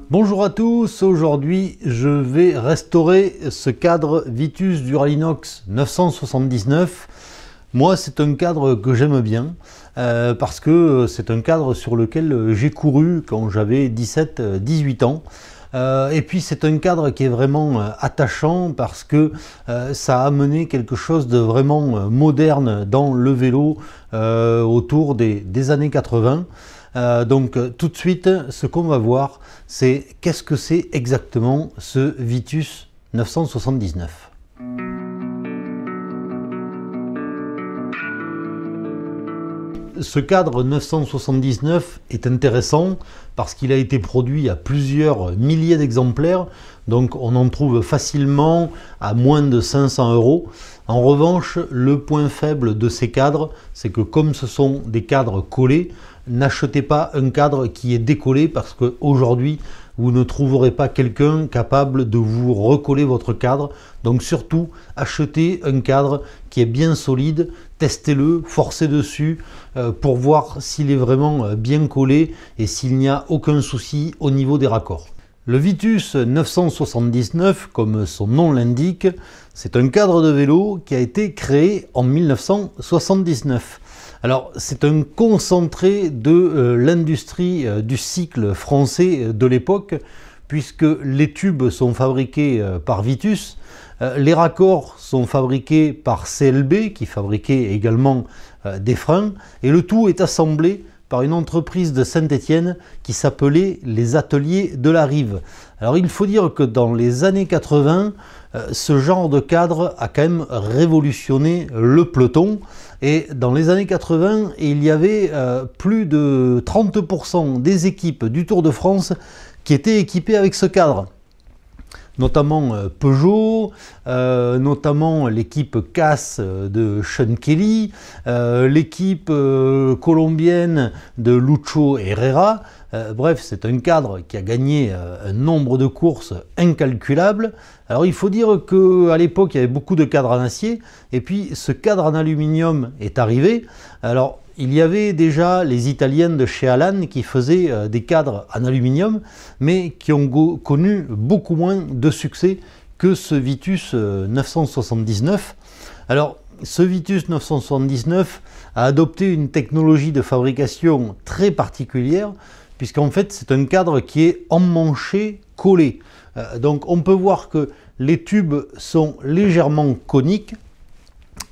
Bonjour à tous, aujourd'hui je vais restaurer ce cadre Vitus Duralinox 979. Moi c'est un cadre que j'aime bien parce que c'est un cadre sur lequel j'ai couru quand j'avais 17-18 ans. Et puis c'est un cadre qui est vraiment attachant parce que ça a amené quelque chose de vraiment moderne dans le vélo autour des années 80. Donc tout de suite, ce qu'on va voir, c'est qu'est-ce que c'est exactement ce Vitus 979. Ce cadre 979 est intéressant parce qu'il a été produit à plusieurs milliers d'exemplaires, donc on en trouve facilement à moins de 500 €. En revanche, le point faible de ces cadres, c'est que comme ce sont des cadres collés, n'achetez pas un cadre qui est décollé parce qu'aujourd'hui, vous ne trouverez pas quelqu'un capable de vous recoller votre cadre. Donc surtout, achetez un cadre qui est bien solide, testez-le, forcez dessus pour voir s'il est vraiment bien collé et s'il n'y a aucun souci au niveau des raccords. Le Vitus 979, comme son nom l'indique, c'est un cadre de vélo qui a été créé en 1979. Alors c'est un concentré de l'industrie du cycle français de l'époque, puisque les tubes sont fabriqués par Vitus, les raccords sont fabriqués par CLB qui fabriquait également des freins, et le tout est assemblé par une entreprise de Saint-Étienne qui s'appelait les Ateliers de la Rive. Alors il faut dire que dans les années 80, ce genre de cadre a quand même révolutionné le peloton, et dans les années 80, il y avait plus de 30% des équipes du Tour de France qui étaient équipées avec ce cadre. Notamment Peugeot, notamment l'équipe CAS de Sean Kelly, l'équipe colombienne de Lucho Herrera. Bref, c'est un cadre qui a gagné un nombre de courses incalculable. Alors il faut dire qu'à l'époque, il y avait beaucoup de cadres en acier, et puis ce cadre en aluminium est arrivé. Alors il y avait déjà les Italiennes de chez Alan qui faisaient des cadres en aluminium, mais qui ont connu beaucoup moins de succès que ce Vitus 979. Alors, ce Vitus 979 a adopté une technologie de fabrication très particulière, puisqu'en fait, c'est un cadre qui est emmanché collé. Donc, on peut voir que les tubes sont légèrement coniques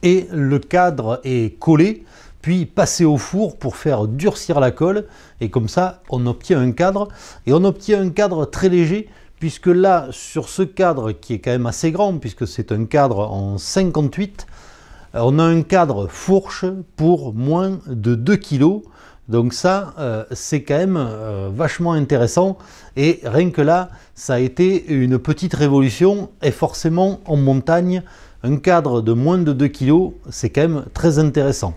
et le cadre est collé, puis passer au four pour faire durcir la colle, et comme ça on obtient un cadre, et on obtient un cadre très léger, puisque là sur ce cadre qui est quand même assez grand, puisque c'est un cadre en 58, on a un cadre fourche pour moins de 2 kg, donc ça c'est quand même vachement intéressant, et rien que là ça a été une petite révolution, et forcément en montagne un cadre de moins de 2 kg c'est quand même très intéressant.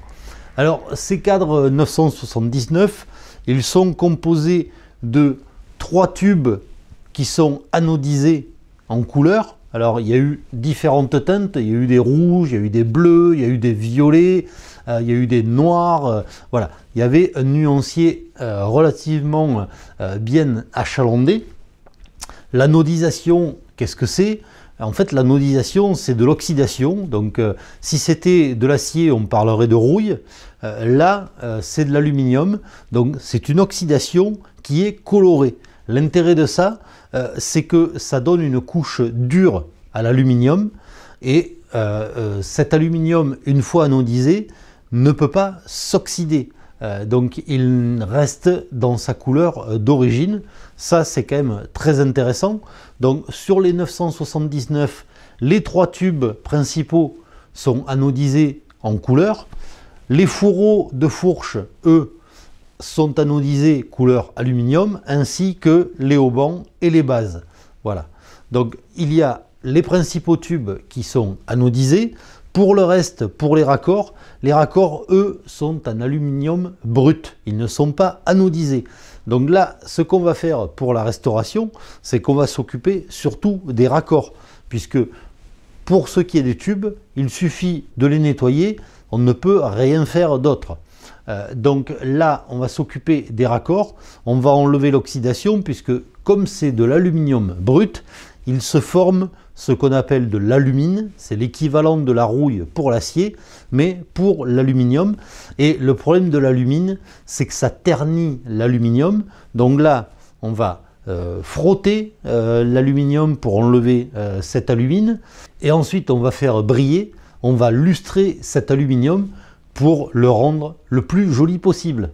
Alors ces cadres 979, ils sont composés de 3 tubes qui sont anodisés en couleur. Alors il y a eu différentes teintes, il y a eu des rouges, il y a eu des bleus, il y a eu des violets, il y a eu des noirs, voilà. Il y avait un nuancier relativement bien achalandé. L'anodisation, qu'est-ce que c'est ? En fait, l'anodisation, c'est de l'oxydation. Donc, si c'était de l'acier, on parlerait de rouille. Là, c'est de l'aluminium. Donc, c'est une oxydation qui est colorée. L'intérêt de ça, c'est que ça donne une couche dure à l'aluminium. Et cet aluminium, une fois anodisé, ne peut pas s'oxyder. Donc il reste dans sa couleur d'origine. Ça c'est quand même très intéressant. Donc sur les 979, les 3 tubes principaux sont anodisés en couleur. Les fourreaux de fourche, eux, sont anodisés couleur aluminium, ainsi que les haubans et les bases. Voilà. Donc il y a les principaux tubes qui sont anodisés. Pour le reste, pour les raccords, eux, sont en aluminium brut. Ils ne sont pas anodisés. Donc là, ce qu'on va faire pour la restauration, c'est qu'on va s'occuper surtout des raccords. Puisque pour ce qui est des tubes, il suffit de les nettoyer. On ne peut rien faire d'autre. Donc là, on va s'occuper des raccords. On va enlever l'oxydation puisque, comme c'est de l'aluminium brut, il se forme ce qu'on appelle de l'alumine, c'est l'équivalent de la rouille pour l'acier, mais pour l'aluminium. Et le problème de l'alumine, c'est que ça ternit l'aluminium. Donc là, on va frotter l'aluminium pour enlever cette alumine. Et ensuite, on va faire briller, on va lustrer cet aluminium pour le rendre le plus joli possible.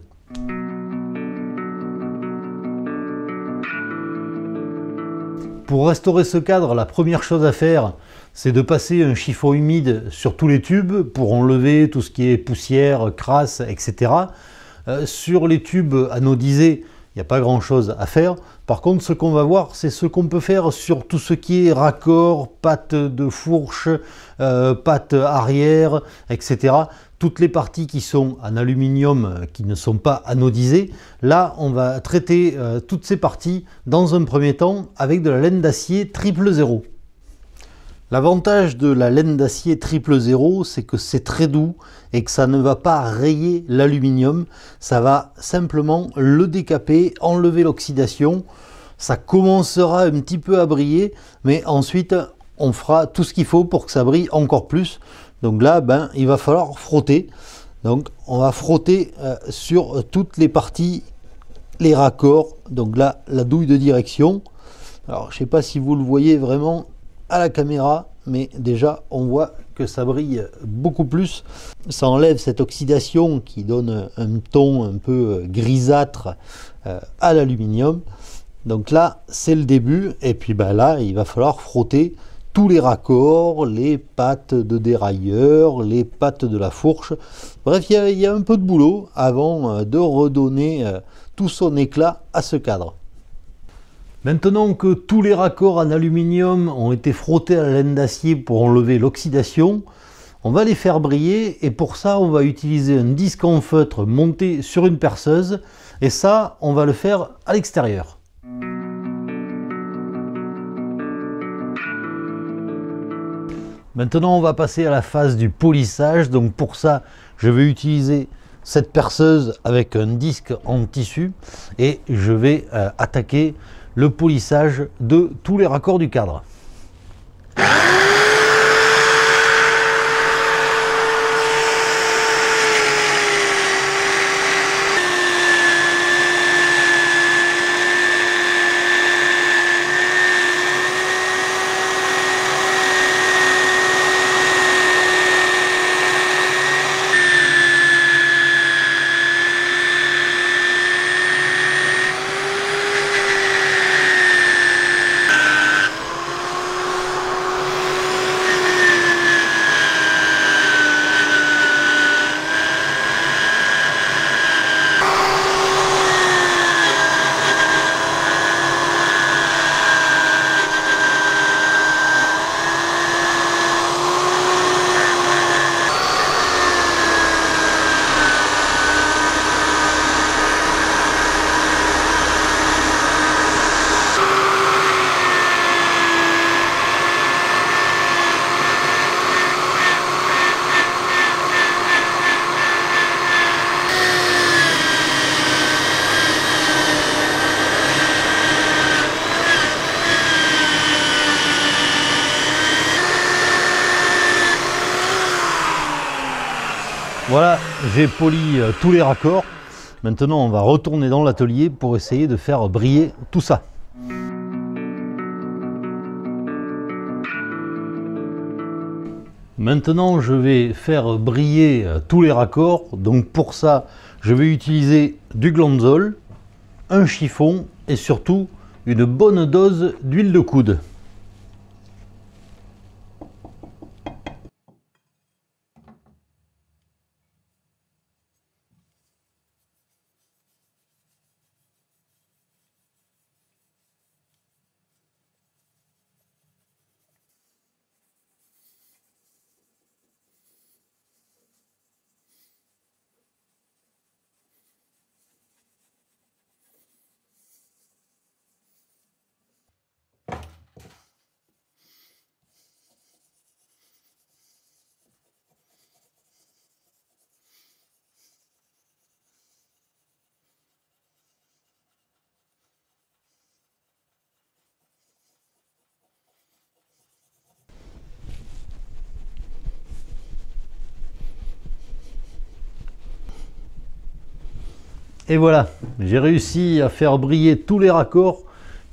Pour restaurer ce cadre, la première chose à faire, c'est de passer un chiffon humide sur tous les tubes pour enlever tout ce qui est poussière, crasse, etc. Sur les tubes anodisés, il n'y a pas grand chose à faire. Par contre, ce qu'on va voir, c'est ce qu'on peut faire sur tout ce qui est raccord, pattes de fourche, pattes arrière, etc. Toutes les parties qui sont en aluminium, qui ne sont pas anodisées, là, on va traiter toutes ces parties dans un premier temps avec de la laine d'acier 000. L'avantage de la laine d'acier 000, c'est que c'est très doux et que ça ne va pas rayer l'aluminium. Ça va simplement le décaper, enlever l'oxydation. Ça commencera un petit peu à briller, mais ensuite, on fera tout ce qu'il faut pour que ça brille encore plus. Donc là, il va falloir frotter. Donc, on va frotter sur toutes les parties, les raccords. Donc là, la douille de direction. Alors, je ne sais pas si vous le voyez vraiment à la caméra, mais déjà on voit que ça brille beaucoup plus. Ça enlève cette oxydation qui donne un ton un peu grisâtre à l'aluminium. Donc là c'est le début, et puis là il va falloir frotter tous les raccords, les pattes de dérailleur, les pattes de la fourche. Bref, il y a un peu de boulot avant de redonner tout son éclat à ce cadre. Maintenant que tous les raccords en aluminium ont été frottés à la laine d'acier pour enlever l'oxydation, on va les faire briller, et pour ça on va utiliser un disque en feutre monté sur une perceuse, et ça on va le faire à l'extérieur. Maintenant on va passer à la phase du polissage. Donc pour ça je vais utiliser cette perceuse avec un disque en tissu et je vais attaquer le polissage de tous les raccords du cadre. Voilà, j'ai poli tous les raccords. Maintenant, on va retourner dans l'atelier pour essayer de faire briller tout ça. Maintenant, je vais faire briller tous les raccords. Donc pour ça, je vais utiliser du Glanzol, un chiffon et surtout une bonne dose d'huile de coude. Et voilà, j'ai réussi à faire briller tous les raccords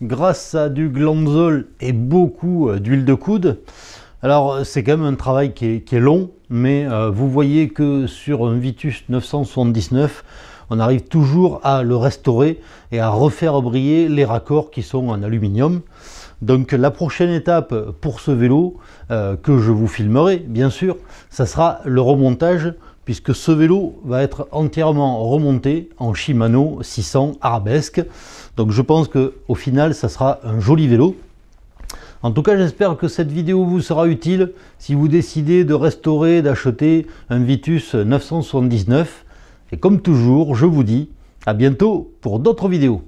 grâce à du Glanzol et beaucoup d'huile de coude. Alors c'est quand même un travail qui est long, mais vous voyez que sur un Vitus 979, on arrive toujours à le restaurer et à refaire briller les raccords qui sont en aluminium. Donc la prochaine étape pour ce vélo, que je vous filmerai bien sûr, ça sera le remontage, puisque ce vélo va être entièrement remonté en Shimano 600 Arabesque. Donc je pense qu'au final ça sera un joli vélo. En tout cas, j'espère que cette vidéo vous sera utile si vous décidez de restaurer, d'acheter un Vitus 979. Et comme toujours, je vous dis à bientôt pour d'autres vidéos.